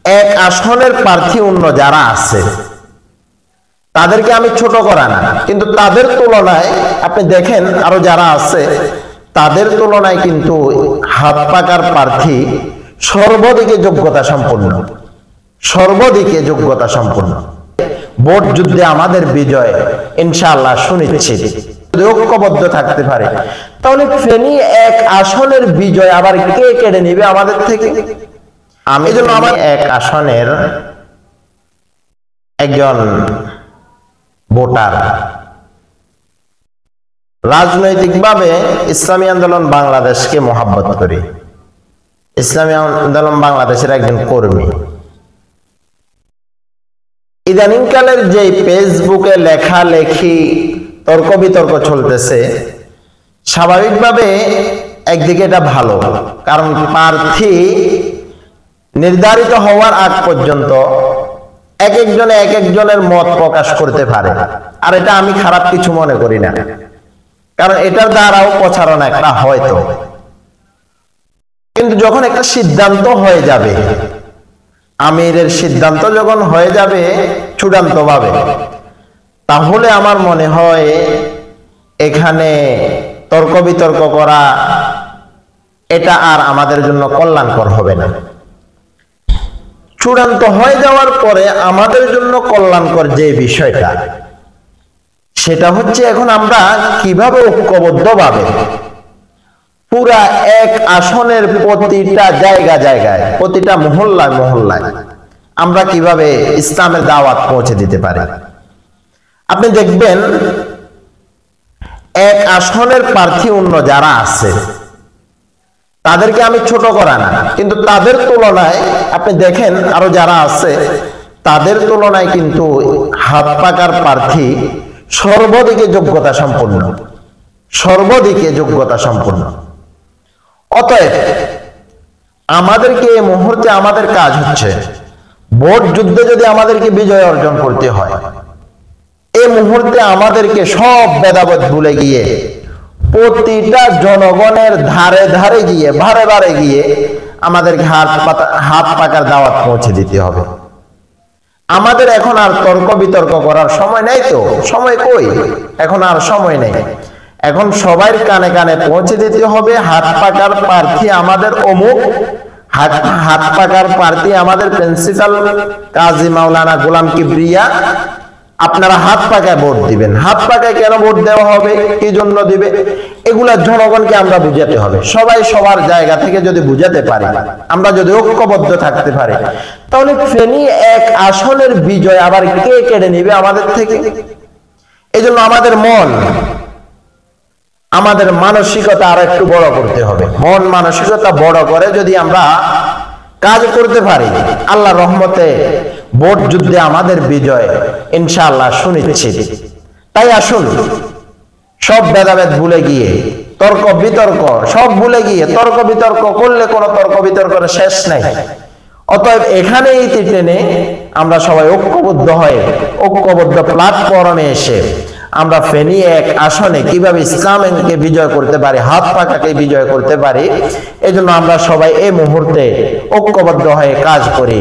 এক আসনের প্রার্থী অন্য যারা আছে তাদেরকে আমি ছোট করা না, কিন্তু তাদের তুলনায় আপনি দেখেন আরো যারা আছে তাদের তুলনায় কিন্তু হাত পাকার প্রার্থী সর্বদিকে যোগ্যতা সম্পন্ন, সর্বদিকে যোগ্যতা সম্পন্ন। ভোট যুদ্ধে আমাদের বিজয় ইনশাআল্লাহ সুনিশ্চিত। যদি ঐক্যবদ্ধ থাকতে পারে তাহলে ফেনী এক আসনের বিজয় আবার কে কেড়ে নেবে আমাদের থেকে? আমি জন্য আমার এক আসনের একজন ভোটার, রাজনৈতিকভাবে ইসলামী আন্দোলন বাংলাদেশকে মহাব্বত করি, ইসলামী আন্দোলন বাংলাদেশের একজন কর্মী। ইদানিংকালের যে ফেসবুকে লেখালেখি তর্ক বিতর্ক চলতেছে, স্বাভাবিকভাবে একদিকে এটা ভালো, কারণ প্রার্থী নির্ধারিত হওয়ার আগ পর্যন্ত এক একজনে এক একজনের মত প্রকাশ করতে পারে, আর এটা আমি খারাপ কিছু মনে করি না, কারণ এটার দ্বারাও প্রচারণা একটা হয়তো। কিন্তু যখন একটা সিদ্ধান্ত হয়ে যাবে, আমিরের সিদ্ধান্ত যখন হয়ে যাবে চূড়ান্ত ভাবে, তাহলে আমার মনে হয় এখানে তর্ক বিতর্ক করা এটা আর আমাদের জন্য কল্যাণকর হবে না। চূড়ান্ত হয়ে যাওয়ার পরে আমাদের জন্য কল্যাণকর যে বিষয়টা, সেটা হচ্ছে এখন আমরা কিভাবে ঐক্যবদ্ধভাবে পুরা এক আসনের প্রতিটা জায়গা জায়গায়, প্রতিটা মহল্লায় মহল্লায় আমরা কিভাবে ইসলামের দাওয়াত পৌঁছে দিতে পারি। আপনি দেখবেন এক আসনের প্রার্থী অন্য যারা আছে তাদেরকে আমি ছোট করা না, কিন্তু তাদের তুলনায় আপনি দেখেন আরো যারা আছে তাদের তুলনায় কিন্তু হাত পাকার প্রার্থী সর্বদিকে যোগ্যতা সম্পন্ন, সর্বদিকে যোগ্যতা সম্পন্ন। অতএব আমাদেরকে এই মুহূর্তে আমাদের কাজ হচ্ছে, ভোট যুদ্ধে যদি আমাদেরকে বিজয় অর্জন করতে হয়, এই মুহূর্তে আমাদেরকে সব ভেদাভেদ ভুলে গিয়ে প্রতিটা জনগণের ধারে ধারে গিয়ে বারে বারে গিয়ে আমাদেরকে হাত পাকার দাওয়াত পৌঁছে দিতে হবে। আমাদের এখন আর তর্ক বিতর্ক করার সময় নেই, তো সময় কই, এখন আর সময় নেই। এখন সবার কানে কানে পৌঁছে দিতে হবে হাত পাকার প্রার্থী আমাদের অমুক, হাত পাকার প্রার্থী আমাদের প্রিন্সিপাল কাজী মাওলানা গোলাম কিবরিয়া, আপনারা হাত পাকায় ভোট দিবেন। হাত পাকায় কেন ভোট দেওয়া হবে, কি জন্য দিবে, এগুলা জনগণকে আমরা বুঝাতে হবে। সবাই সবার জায়গা থেকে যদি বুঝাতে পারি, আমরা যদি ঐক্যবদ্ধ থাকতে পারি, তাহলে ফেনী এক আসনের বিজয় আবার কে কেড়ে নেবে আমাদের থেকে? এই জন্য আমাদের মন, আমাদের মানসিকতা আর একটু বড় করতে হবে। মন মানসিকতা বড় করে যদি আমরা কাজ করতে পারি, আল্লাহর রহমতে ভোট যুদ্ধে আমাদের বিজয় ইনশাআল্লাহ সুনিশ্চিত। তাই আসুন সব ভেদাভেদ ভুলে গিয়ে, তর্ক বিতর্ক সব ভুলে গিয়ে, তর্ক বিতর্ক করলে কোনো তর্ক বিতর্কের শেষ নাই। অতএব এখানে ইতি টেনে আমরা সবাই ঐক্যবদ্ধ হয়ে ঐক্যবদ্ধ প্ল্যাটফর্মে এসে আমরা ফেনী এক আসনে কিভাবে ইসলামকে বিজয় করতে পারি, হাত পাকাকে বিজয় করতে পারি, এজন্য আমরা সবাই এই মুহূর্তে ঐক্যবদ্ধ হয়ে কাজ করি।